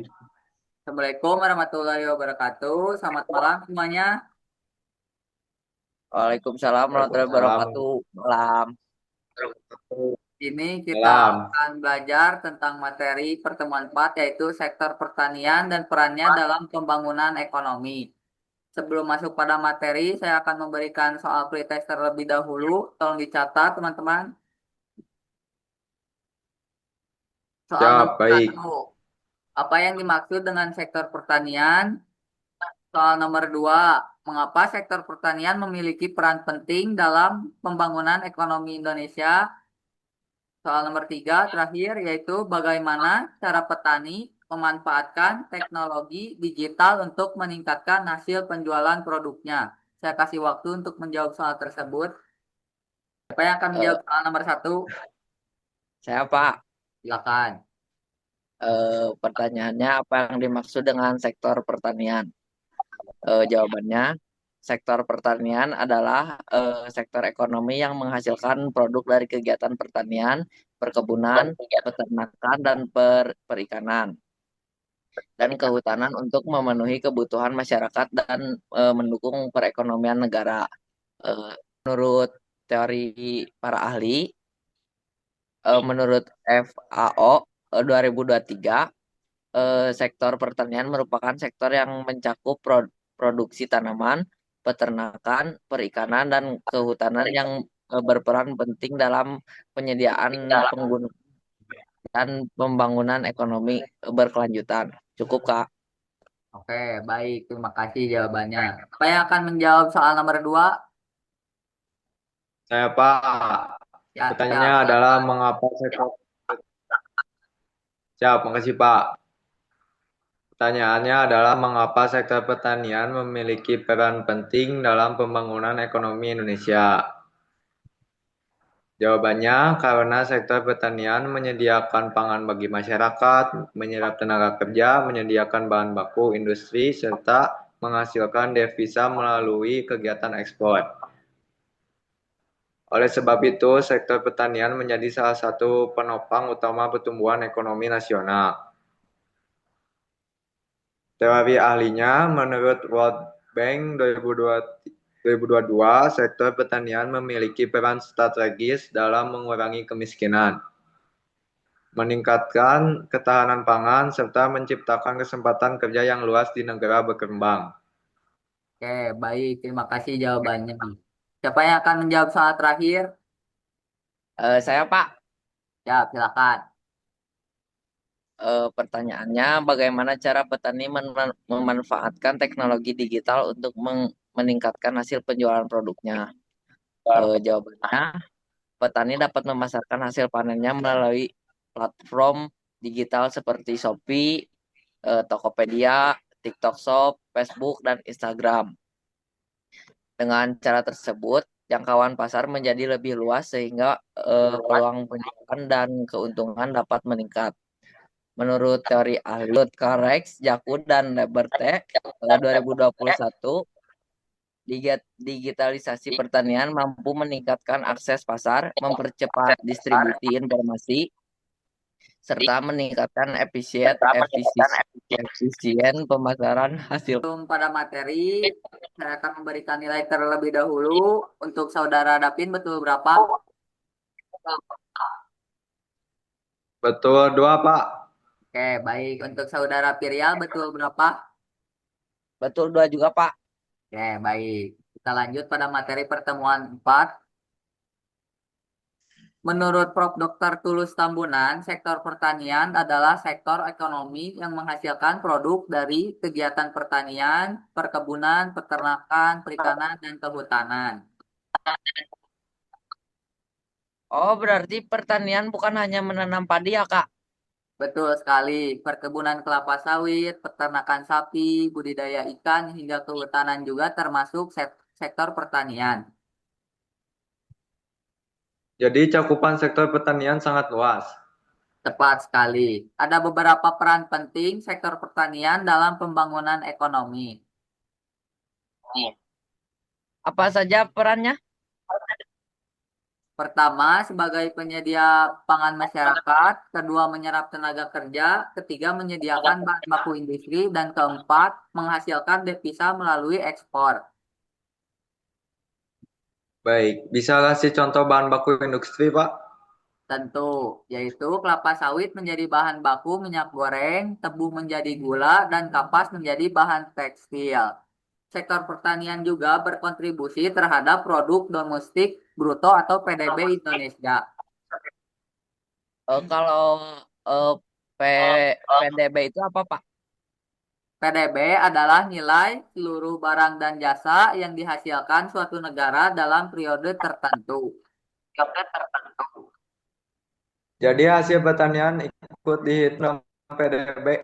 Assalamualaikum warahmatullahi wabarakatuh. Selamat malam semuanya. Waalaikumsalam warahmatullahi Waalaikumsalam. wabarakatuh. Malam. Ini kita Malam. akan belajar tentang materi pertemuan 4 yaitu sektor pertanian dan perannya dalam pembangunan ekonomi. Sebelum masuk pada materi, saya akan memberikan soal pretest terlebih dahulu. Tolong dicatat, teman-teman. Soal Ya, nomor satu. baik. Apa yang dimaksud dengan sektor pertanian? Soal nomor 2. Mengapa sektor pertanian memiliki peran penting dalam pembangunan ekonomi Indonesia? Soal nomor 3 terakhir yaitu bagaimana cara petani memanfaatkan teknologi digital untuk meningkatkan hasil penjualan produknya. Saya kasih waktu untuk menjawab soal tersebut. Siapa yang akan Eh, menjawab soal nomor satu? saya Pak, Silakan. pertanyaannya apa yang dimaksud dengan sektor pertanian? Jawabannya, sektor pertanian adalah sektor ekonomi yang menghasilkan produk dari kegiatan pertanian, perkebunan, peternakan, dan perikanan, dan kehutanan untuk memenuhi kebutuhan masyarakat dan mendukung perekonomian negara. Menurut teori para ahli, menurut FAO 2023, sektor pertanian merupakan sektor yang mencakup produksi tanaman, peternakan, perikanan, dan kehutanan yang berperan penting dalam penyediaan penggunaan dan pembangunan ekonomi berkelanjutan. Cukup, Kak. Oke, baik. Terima kasih jawabannya. Siapa yang akan menjawab soal nomor 2? Saya Pak. Ya, Pertanyaannya siap, adalah silakan. mengapa sektor. Siap, makasih Pak. Pertanyaannya adalah mengapa sektor pertanian memiliki peran penting dalam pembangunan ekonomi Indonesia. Jawabannya karena sektor pertanian menyediakan pangan bagi masyarakat, menyerap tenaga kerja, menyediakan bahan baku industri, serta menghasilkan devisa melalui kegiatan ekspor. Oleh sebab itu, sektor pertanian menjadi salah satu penopang utama pertumbuhan ekonomi nasional. Teori ahlinya, menurut World Bank 2022, sektor pertanian memiliki peran strategis dalam mengurangi kemiskinan, meningkatkan ketahanan pangan, serta menciptakan kesempatan kerja yang luas di negara berkembang. Oke, baik. Terima kasih jawabannya. Siapa yang akan menjawab soal terakhir? Saya Pak, Ya, silakan. pertanyaannya bagaimana cara petani memanfaatkan teknologi digital untuk meningkatkan hasil penjualan produknya? Jawabannya, petani dapat memasarkan hasil panennya melalui platform digital seperti Shopee, Tokopedia, TikTok Shop, Facebook, dan Instagram. Dengan cara tersebut, jangkauan pasar menjadi lebih luas sehingga peluang penjualan dan keuntungan dapat meningkat. Menurut teori ahli Carex, Jakun, dan Leberte 2021, digitalisasi pertanian mampu meningkatkan akses pasar, mempercepat distribusi informasi, serta meningkatkan efisien pemasaran hasil. Sebelum pada materi, saya akan memberikan nilai terlebih dahulu. Untuk saudara Dapin betul berapa? Betul dua, Pak. Oke, baik. Untuk saudara Pirial betul berapa? Betul dua juga, Pak. Oke, baik. Kita lanjut pada materi pertemuan 4. Menurut Prof. Dr. Tulus Tambunan, sektor pertanian adalah sektor ekonomi yang menghasilkan produk dari kegiatan pertanian, perkebunan, peternakan, perikanan, dan kehutanan. Oh, berarti pertanian bukan hanya menanam padi ya, Kak? Betul sekali, perkebunan kelapa sawit, peternakan sapi, budidaya ikan, hingga kehutanan juga termasuk sektor pertanian. Jadi cakupan sektor pertanian sangat luas. Tepat sekali. Ada beberapa peran penting sektor pertanian dalam pembangunan ekonomi. Apa saja perannya? Pertama, sebagai penyedia pangan masyarakat, kedua menyerap tenaga kerja, ketiga menyediakan bahan baku industri, dan keempat menghasilkan devisa melalui ekspor. Baik, bisa kasih contoh bahan baku industri, Pak? Tentu, yaitu kelapa sawit menjadi bahan baku minyak goreng, tebu menjadi gula, dan kapas menjadi bahan tekstil. Sektor pertanian juga berkontribusi terhadap produk domestik bruto atau PDB Indonesia. Kalau eh, P, PDB itu apa, Pak? PDB adalah nilai seluruh barang dan jasa yang dihasilkan suatu negara dalam periode tertentu. Jadi hasil pertanian ikut dihitung PDB.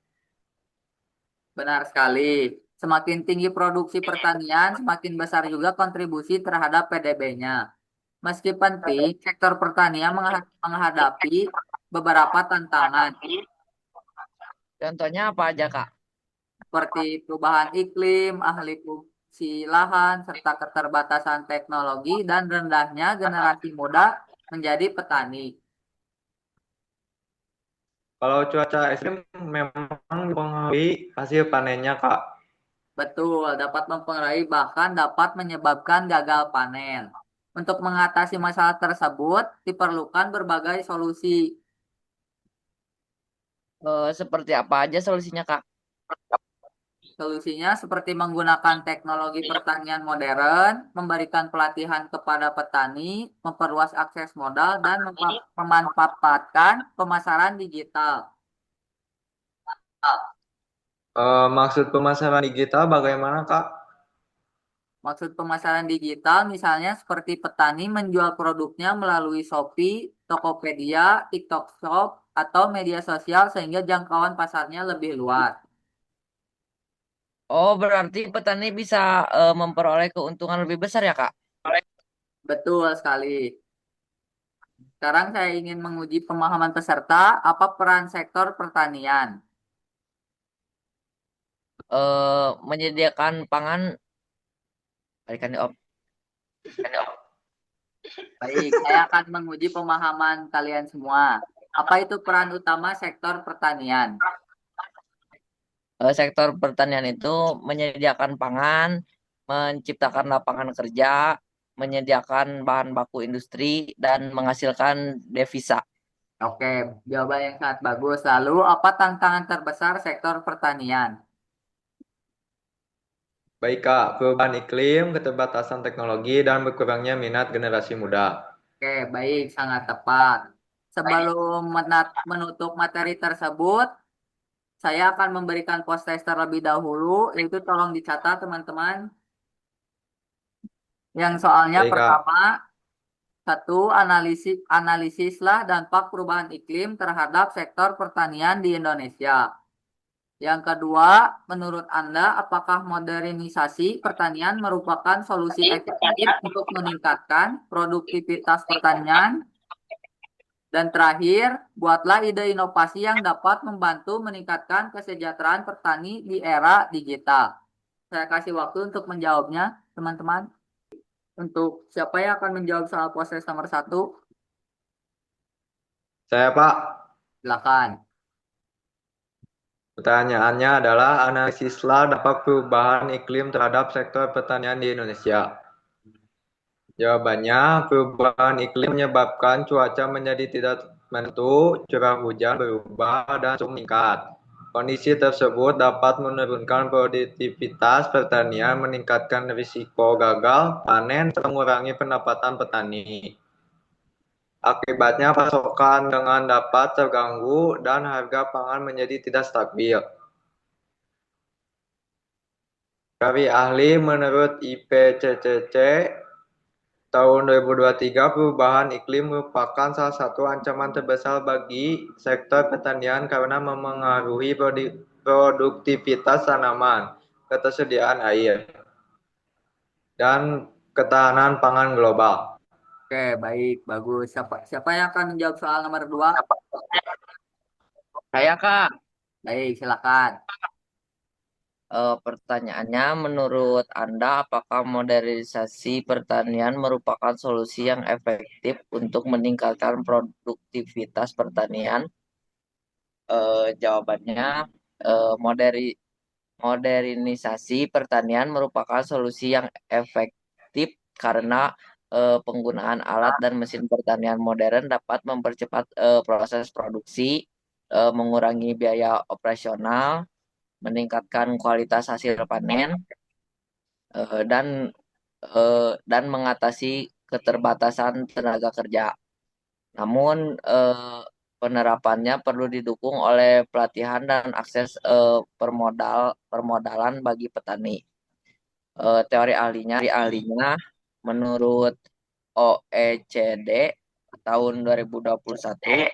Benar sekali. Semakin tinggi produksi pertanian, semakin besar juga kontribusi terhadap PDB-nya. Meski penting, sektor pertanian menghadapi beberapa tantangan Contohnya apa aja, Kak? seperti perubahan iklim, ahli fungsi lahan, serta keterbatasan teknologi dan rendahnya generasi muda menjadi petani. Kalau cuaca ekstrim memang mempengaruhi hasil panennya, Kak. Betul, dapat mempengaruhi bahkan dapat menyebabkan gagal panen. Untuk mengatasi masalah tersebut, diperlukan berbagai solusi. Seperti apa aja solusinya, Kak? Solusinya seperti menggunakan teknologi pertanian modern, memberikan pelatihan kepada petani, memperluas akses modal, dan memanfaatkan pemasaran digital. Maksud pemasaran digital bagaimana, Kak? Maksud pemasaran digital misalnya seperti petani menjual produknya melalui Shopee, Tokopedia, TikTok Shop, atau media sosial sehingga jangkauan pasarnya lebih luas. Oh, berarti petani bisa memperoleh keuntungan lebih besar ya, Kak? Betul sekali. Sekarang saya ingin menguji pemahaman peserta apa peran sektor pertanian. Menyediakan pangan, balikan nih, Om. Baik, saya akan menguji pemahaman kalian semua. Apa itu peran utama sektor pertanian? Sektor pertanian itu menyediakan pangan, menciptakan lapangan kerja, menyediakan bahan baku industri, dan menghasilkan devisa. Oke, jawaban yang sangat bagus. Lalu, apa tantangan terbesar sektor pertanian? Baik, Kak. Perubahan iklim, keterbatasan teknologi, dan berkurangnya minat generasi muda. Oke, baik, sangat tepat. Sebelum menutup materi tersebut, saya akan memberikan post test terlebih dahulu, yaitu tolong dicatat teman-teman. Yang soalnya Baik, Kak. pertama, satu, analisislah dampak perubahan iklim terhadap sektor pertanian di Indonesia. Yang kedua, menurut Anda, apakah modernisasi pertanian merupakan solusi efektif untuk meningkatkan produktivitas pertanian? Dan terakhir, buatlah ide inovasi yang dapat membantu meningkatkan kesejahteraan petani di era digital. Saya kasih waktu untuk menjawabnya, teman-teman. Untuk siapa yang akan menjawab soal proses nomor satu, Saya, Pak. silakan. Pertanyaannya adalah analisislah dampak perubahan iklim terhadap sektor pertanian di Indonesia. Jawabannya, perubahan iklim menyebabkan cuaca menjadi tidak menentu, curah hujan berubah, dan suhu meningkat. Kondisi tersebut dapat menurunkan produktivitas pertanian, meningkatkan risiko gagal panen, serta mengurangi pendapatan petani. Akibatnya pasokan dengan dapat terganggu dan harga pangan menjadi tidak stabil. Dari ahli menurut IPCC, tahun 2023 perubahan iklim merupakan salah satu ancaman terbesar bagi sektor pertanian karena memengaruhi produktivitas tanaman, ketersediaan air, dan ketahanan pangan global. Oke, baik, bagus. Siapa yang akan menjawab soal nomor dua? Saya, Kak. Baik, silakan. Pertanyaannya, menurut Anda, apakah modernisasi pertanian merupakan solusi yang efektif untuk meningkatkan produktivitas pertanian? Jawabannya, modernisasi pertanian merupakan solusi yang efektif karena penggunaan alat dan mesin pertanian modern dapat mempercepat proses produksi, mengurangi biaya operasional, meningkatkan kualitas hasil panen, eh, dan dan mengatasi keterbatasan tenaga kerja. Namun penerapannya perlu didukung oleh pelatihan dan akses permodalan bagi petani. Teori ahlinya menurut OECD tahun 2021,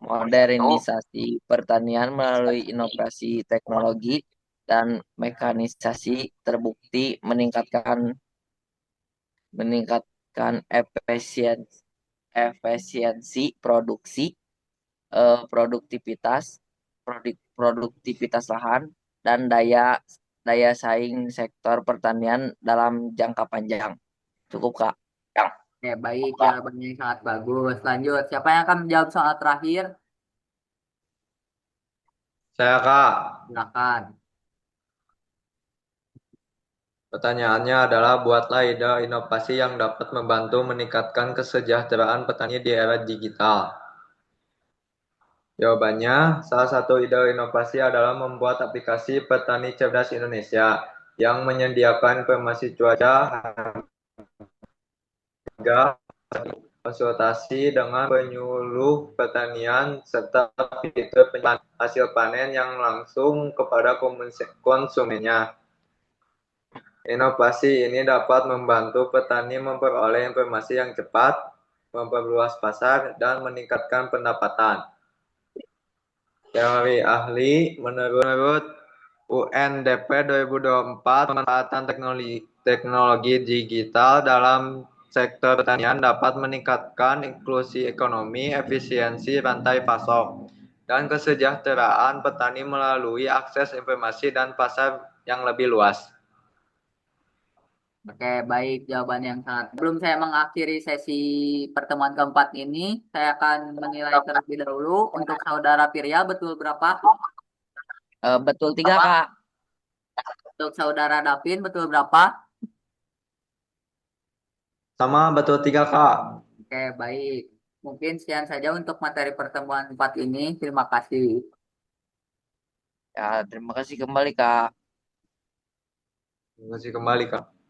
modernisasi pertanian melalui inovasi teknologi dan mekanisasi terbukti meningkatkan efisiensi produksi, produktivitas produktivitas lahan dan daya daya saing sektor pertanian dalam jangka panjang. Cukup, Kak. Oke, baik, jawabannya sangat bagus. Lanjut, siapa yang akan menjawab soal terakhir? Saya Kak, Silakan. pertanyaannya adalah buatlah ide inovasi yang dapat membantu meningkatkan kesejahteraan petani di era digital. Jawabannya, salah satu ide inovasi adalah membuat aplikasi Petani Cerdas Indonesia yang menyediakan informasi cuaca, harga, konsultasi dengan penyuluh pertanian, serta fitur penjualan hasil panen yang langsung kepada konsumennya. Inovasi ini dapat membantu petani memperoleh informasi yang cepat, memperluas pasar, dan meningkatkan pendapatan. Teori ahli menurut UNDP 2024, pemanfaatan teknologi digital dalam sektor pertanian dapat meningkatkan inklusi ekonomi, efisiensi rantai pasok, dan kesejahteraan petani melalui akses informasi dan pasar yang lebih luas. Oke, baik, jawaban yang sangat. Sebelum saya mengakhiri sesi pertemuan keempat ini, saya akan menilai terlebih dahulu untuk saudara Pirya betul berapa? Betul 3, Kak. Untuk saudara Davin betul berapa? Sama betul 3 Kak. Oke, baik. Mungkin sekian saja untuk materi pertemuan 4 ini. Terima kasih. Ya, terima kasih kembali, Kak. Terima kasih kembali Kak.